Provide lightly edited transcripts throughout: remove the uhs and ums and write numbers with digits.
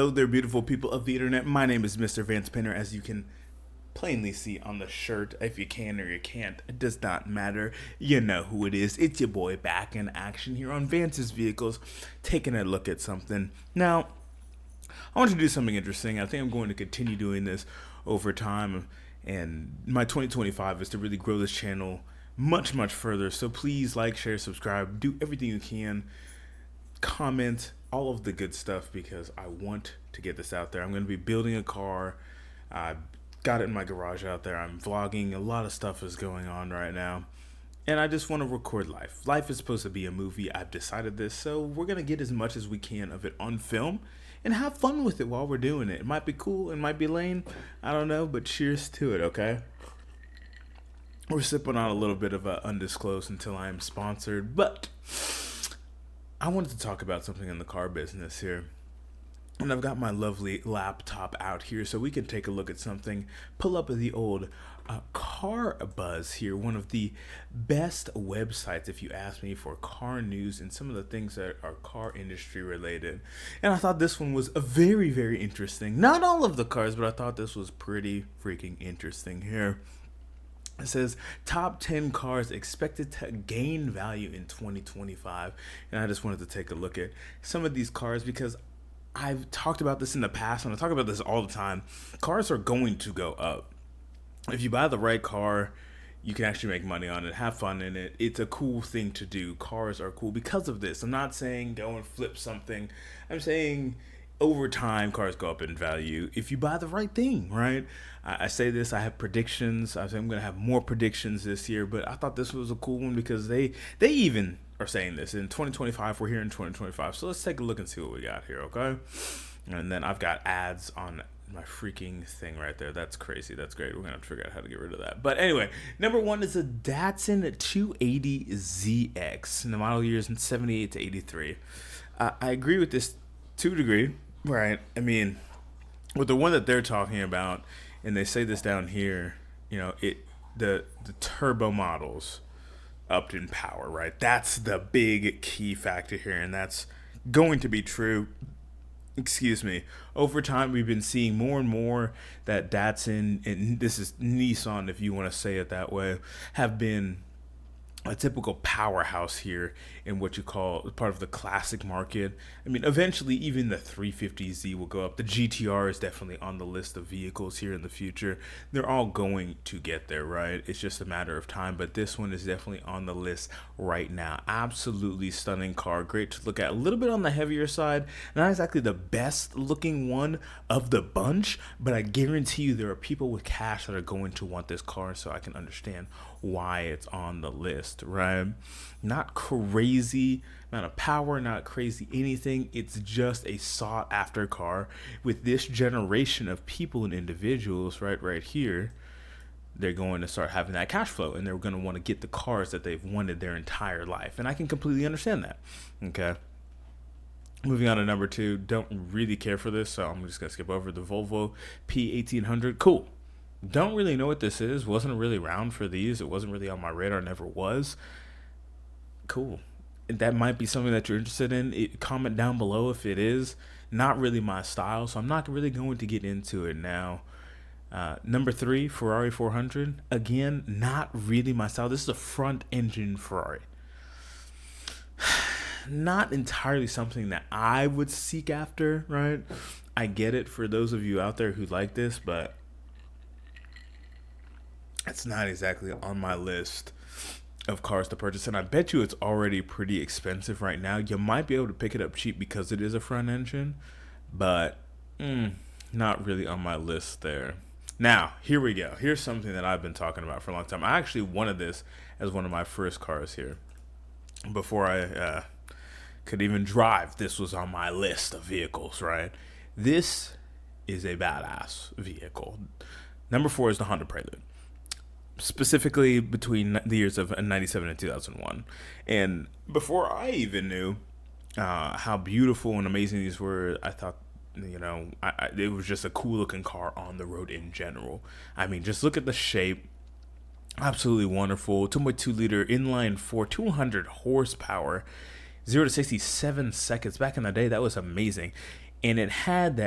Hello there, beautiful people of the internet. My name is Mr. Vance Penner, as you can plainly see on the shirt. If you can or you can't, it does not matter. You know who it is. It's your boy back in action here on Vance's Vehicles, taking a look at something. Now, I want to do something interesting. I think I'm going to continue doing this over time, and my 2025 is to really grow this channel much, much further. So please like, share, subscribe, do everything you can, comment, all of the good stuff, because I want to get this out there. I'm going to be building a car. I got it in my garage out there. I'm vlogging. A lot of stuff is going on right now, and I just want to record life. Life is supposed to be a movie. I've decided this, so we're going to get as much as we can of it on film and have fun with it while we're doing it. It might be cool. It might be lame. I don't know, but cheers to it, okay? We're sipping on a little bit of a undisclosed until I am sponsored, but I wanted to talk about something in the car business here. And I've got my lovely laptop out here so we can take a look at something. Pull up the old CarBuzz here, one of the best websites, if you ask me, for car news and some of the things that are car industry related. And I thought this one was very, very interesting. Not all of the cars, but I thought this was pretty freaking interesting here. It says top 10 cars expected to gain value in 2025. And I just wanted to take a look at some of these cars because I've talked about this in the past, and I talk about this all the time. Cars are going to go up. If you buy the right car, you can actually make money on it, have fun in it. It's a cool thing to do. Cars are cool because of this. I'm not saying go and flip something. I'm saying over time, cars go up in value if you buy the right thing, right? I say this, I have predictions. I say I'm going to have more predictions this year, but I thought this was a cool one because they even are saying this. In 2025, we're here in 2025. So let's take a look and see what we got here, okay? And then I've got ads on my freaking thing right there. That's crazy. That's great. We're going to have to figure out how to get rid of that. But anyway, number one is a Datsun 280ZX. And the model year is 78 to 83. I agree with this to a degree. Right. I mean, with the one that they're talking about, and they say this down here, you know, the turbo models upped in power, right? That's the big key factor here, and that's going to be true. Excuse me. Over time, we've been seeing more and more that Datsun, and this is Nissan, if you want to say it that way, have been a typical powerhouse here in what you call part of the classic market. I mean, eventually even the 350Z will go up. The GTR is definitely on the list of vehicles here in the future. They're all going to get there, right? It's just a matter of time, but this one is definitely on the list right now. Absolutely stunning car. Great to look at. A little bit on the heavier side. Not exactly the best looking one of the bunch, but I guarantee you there are people with cash that are going to want this car, so I can understand why it's on the list, right? Not crazy amount of power, not crazy anything. It's just a sought after car with this generation of people and individuals right here. They're going to start having that cash flow, and they're going to want to get the cars that they've wanted their entire life. And I can completely understand that. Okay. Moving on to number two, don't really care for this, so I'm just going to skip over the Volvo P1800. Cool. Don't really know what this is. Wasn't really around for these. It wasn't really on my radar. Never was. Cool. That might be something that you're interested in. Comment down below if it is. Not really my style, so I'm not really going to get into it now. Number three, Ferrari 400. Again, not really my style. This is a front engine Ferrari. Not entirely something that I would seek after, right? I get it for those of you out there who like this, but it's not exactly on my list of cars to purchase, and I bet you it's already pretty expensive right now. You might be able to pick it up cheap because it is a front engine, but not really on my list there. Now, here we go. Here's something that I've been talking about for a long time. I actually wanted this as one of my first cars here. Before I could even drive, this was on my list of vehicles, right? This is a badass vehicle. Number four is the Honda Prelude. Specifically between the years of 97 and 2001. And before I even knew how beautiful and amazing these were, I thought, you know, it was just a cool looking car on the road in general. I mean, just look at the shape. Absolutely wonderful. 2.2 liter inline four, 200 horsepower, 0 to 67 seconds. Back in the day, that was amazing. and it had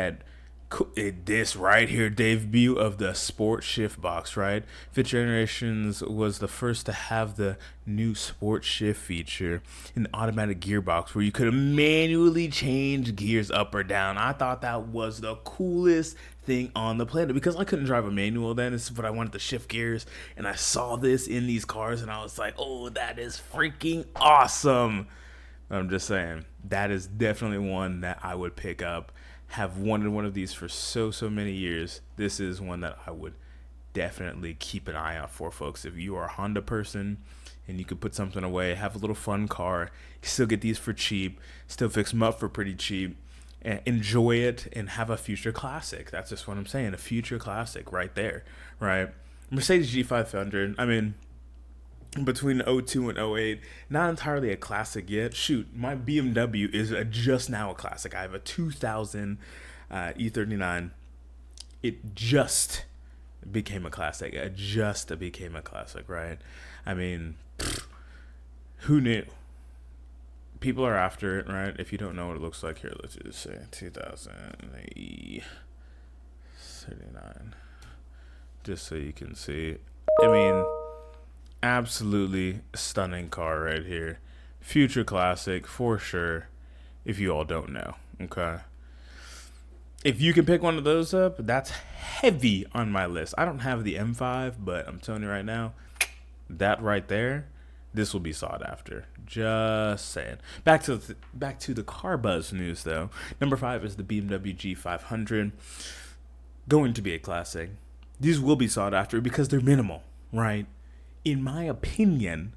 this right here debut of the sport shift box, right? Fifth Generations was the first to have the new sport shift feature in the automatic gearbox where you could manually change gears up or down. I thought that was the coolest thing on the planet because I couldn't drive a manual then, but I wanted to shift gears, and I saw this in these cars and I was like, oh, that is freaking awesome. I'm just saying, that is definitely one that I would pick up. Have wanted one of these for so many years. This is one that I would definitely keep an eye out for, folks. If you are a Honda person and you could put something away, have a little fun car, you still get these for cheap, still fix them up for pretty cheap, and enjoy it and have a future classic. That's just what I'm saying, a future classic right there, right? Mercedes G500, I mean, between 02 and 08, not entirely a classic yet. Shoot, my BMW is just now a classic. I have a 2000 E39. It just became a classic. Right? I mean, who knew? People are after it, right? If you don't know what it looks like, here, let's just say 2000 E39. Just so you can see. I mean, absolutely stunning car right here. Future classic for sure, if you all don't know. Okay, if you can pick one of those up, that's heavy on my list. I don't have the M5, but I'm telling you right now, that right there, this will be sought after. Just saying. Back to the CarBuzz news though. Number 5 is the BMW G500, going to be a classic. These will be sought after because they're minimal, right? In my opinion,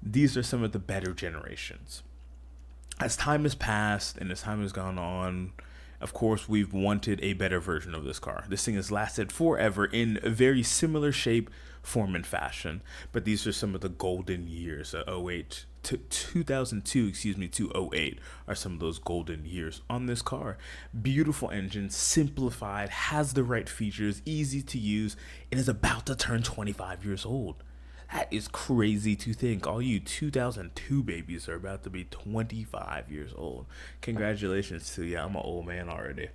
these are some of the better generations. As time has passed and as time has gone on, of course, we've wanted a better version of this car. This thing has lasted forever in a very similar shape, form, and fashion. But these are some of the golden years. 08 to 2002, to 08 are some of those golden years on this car. Beautiful engine, simplified, has the right features, easy to use, and is about to turn 25 years old. That is crazy to think. All you 2002 babies are about to be 25 years old. Congratulations to you. I'm an old man already.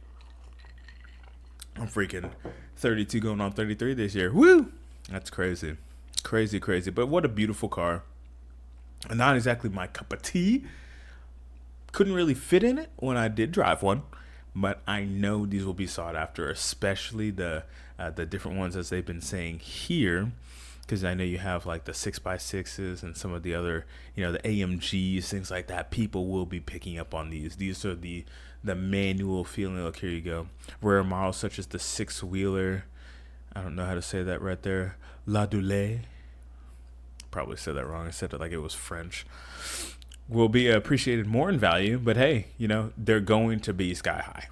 I'm freaking 32 going on 33 this year. Woo! That's crazy. Crazy. But what a beautiful car. And not exactly my cup of tea. Couldn't really fit in it when I did drive one. But I know these will be sought after, especially the different ones as they've been saying here. Because I know you have like the 6x6s and some of the other, the AMGs, things like that. People will be picking up on these. These are the manual feeling. Look, here you go. Rare models such as the 6-wheeler. I don't know how to say that right there. La Doulée. Probably said that wrong. I said it like it was French. Will be appreciated more in value. But hey, they're going to be sky high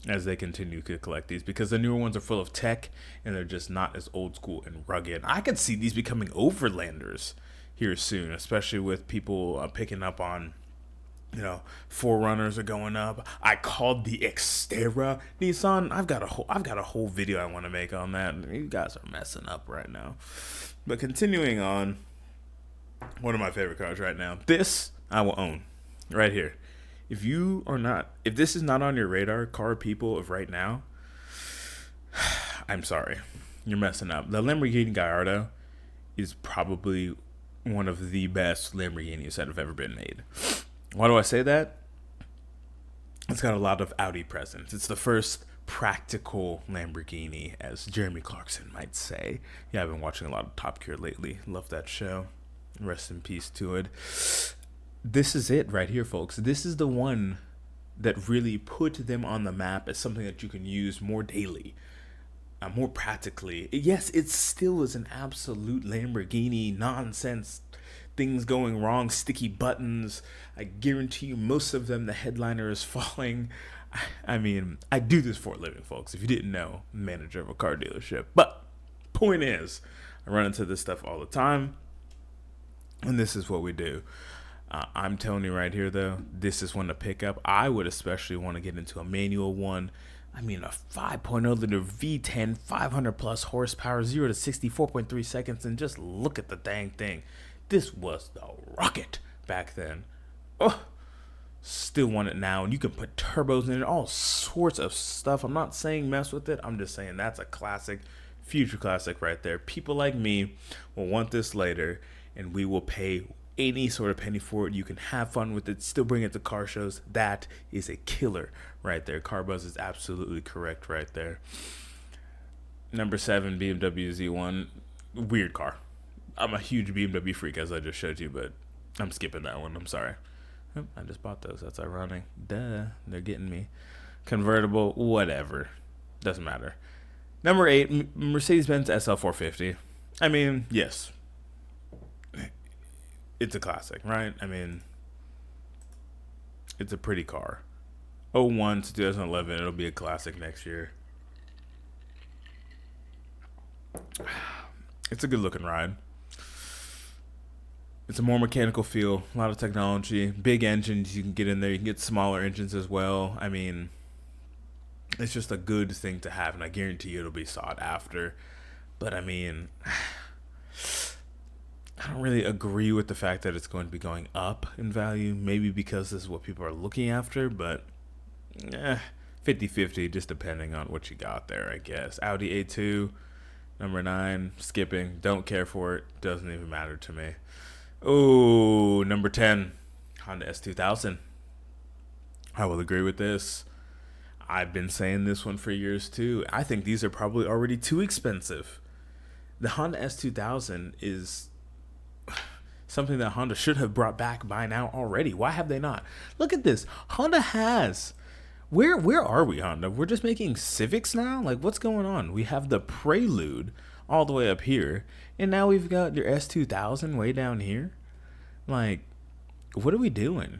as they continue to collect these, because the newer ones are full of tech and they're just not as old school and rugged. I could see these becoming overlanders here soon, especially with people picking up on, 4Runners are going up. I called the Xterra Nissan. I've got a whole video I want to make on that. You guys are messing up right now. But continuing on, one of my favorite cars right now. This I will own right here. If this is not on your radar, car people of right now, I'm sorry, you're messing up. The Lamborghini Gallardo is probably one of the best Lamborghinis that have ever been made. Why do I say that? It's got a lot of Audi presence. It's the first practical Lamborghini, as Jeremy Clarkson might say. Yeah, I've been watching a lot of Top Gear lately. Love that show. Rest in peace to it. This is it right here, folks. This is the one that really put them on the map as something that you can use more daily, more practically. Yes, it still is an absolute Lamborghini nonsense. Things going wrong, sticky buttons. I guarantee you most of them, the headliner is falling. I mean, I do this for a living, folks. If you didn't know, manager of a car dealership. But point is, I run into this stuff all the time, and this is what we do. I'm telling you right here, though, this is one to pick up. I would especially want to get into a manual one. I mean, a 5.0 liter V10, 500 plus horsepower, 0 to 60, 4.3 seconds, and just look at the dang thing. This was the rocket back then. Oh, Still want it now, and you can put turbos in it, all sorts of stuff. I'm not saying mess with it. I'm just saying that's a classic, future classic right there. People like me will want this later, and we will pay any sort of penny for it. You can have fun with it, still bring it to car shows. That is a killer right there. CarBuzz is absolutely correct right there. Number 7, BMW Z1. Weird car. I'm a huge BMW freak, as I just showed you, but I'm skipping that one. I'm sorry. I just bought those. That's ironic. Duh. They're getting me. Convertible, whatever. Doesn't matter. Number 8, Mercedes-Benz SL450. I mean, yes. It's a classic, right? I mean, it's a pretty car. 01 to 2011, it'll be a classic next year. It's a good looking ride. It's a more mechanical feel, a lot of technology, big engines you can get in there. You can get smaller engines as well. I mean, it's just a good thing to have, and I guarantee you it'll be sought after. But I mean, I don't really agree with the fact that it's going to be going up in value, maybe because this is what people are looking after, but 50-50, just depending on what you got there, I guess. Audi A2, number 9, skipping, don't care for it, doesn't even matter to me. Oh, number 10, Honda S2000. I will agree with this. I've been saying this one for years too. I think these are probably already too expensive. The Honda S2000 is something that Honda should have brought back by now already. Why have they not? Look at this. Honda has. Where are we, Honda? We're just making Civics now? Like, what's going on? We have the Prelude all the way up here, and now we've got your S2000 way down here. Like, what are we doing?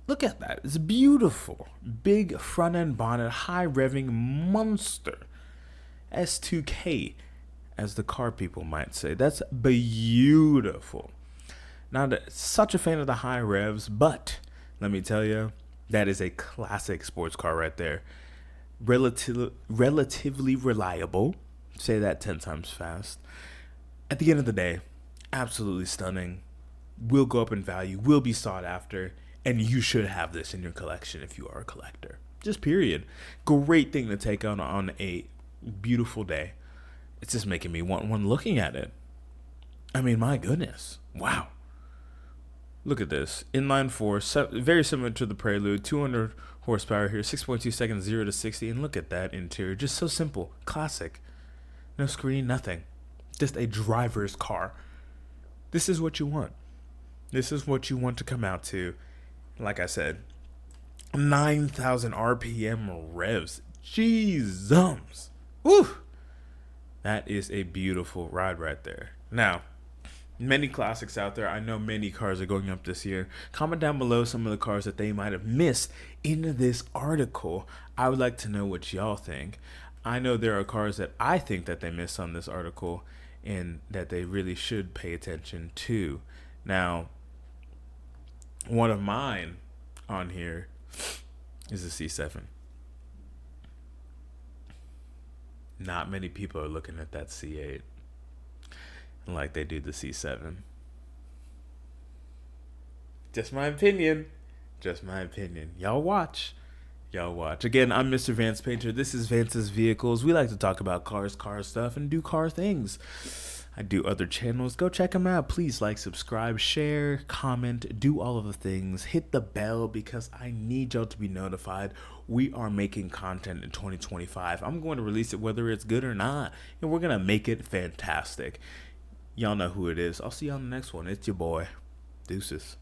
Look at that. It's beautiful. Big front end bonnet, high revving monster. S2K, as the car people might say. That's beautiful. Not such a fan of the high revs, but let me tell you, that is a classic sports car right there. Relatively reliable. Say that 10 times fast. At the end of the day, absolutely stunning. Will go up in value, will be sought after, and you should have this in your collection if you are a collector. Just period. Great thing to take on a beautiful day. It's just making me want one looking at it. I mean, my goodness. Wow. Look at this. Inline 4, very similar to the Prelude. 200 horsepower here, 6.2 seconds, 0 to 60. And look at that interior. Just so simple. Classic. No screen, nothing. Just a driver's car. This is what you want. This is what you want to come out to. Like I said, 9,000 RPM revs. Jeezums. Woo! That is a beautiful ride right there. Now, many classics out there. I know many cars are going up this year. Comment down below some of the cars that they might have missed in this article. I would like to know what y'all think. I know there are cars that I think that they missed on this article and that they really should pay attention to. Now, one of mine on here is the C7. Not many people are looking at that C8 like they do the C7. Just my opinion. Just my opinion. Y'all watch. Y'all watch. Again, I'm Mr. Vance Painter. This is Vance's Vehicles. We like to talk about cars, car stuff, and do car things. I do other channels. Go check them out. Please like, subscribe, share, comment, do all of the things. Hit the bell because I need y'all to be notified. We are making content in 2025. I'm going to release it whether it's good or not, and we're going to make it fantastic. Y'all know who it is. I'll see you on the next one. It's your boy. Deuces.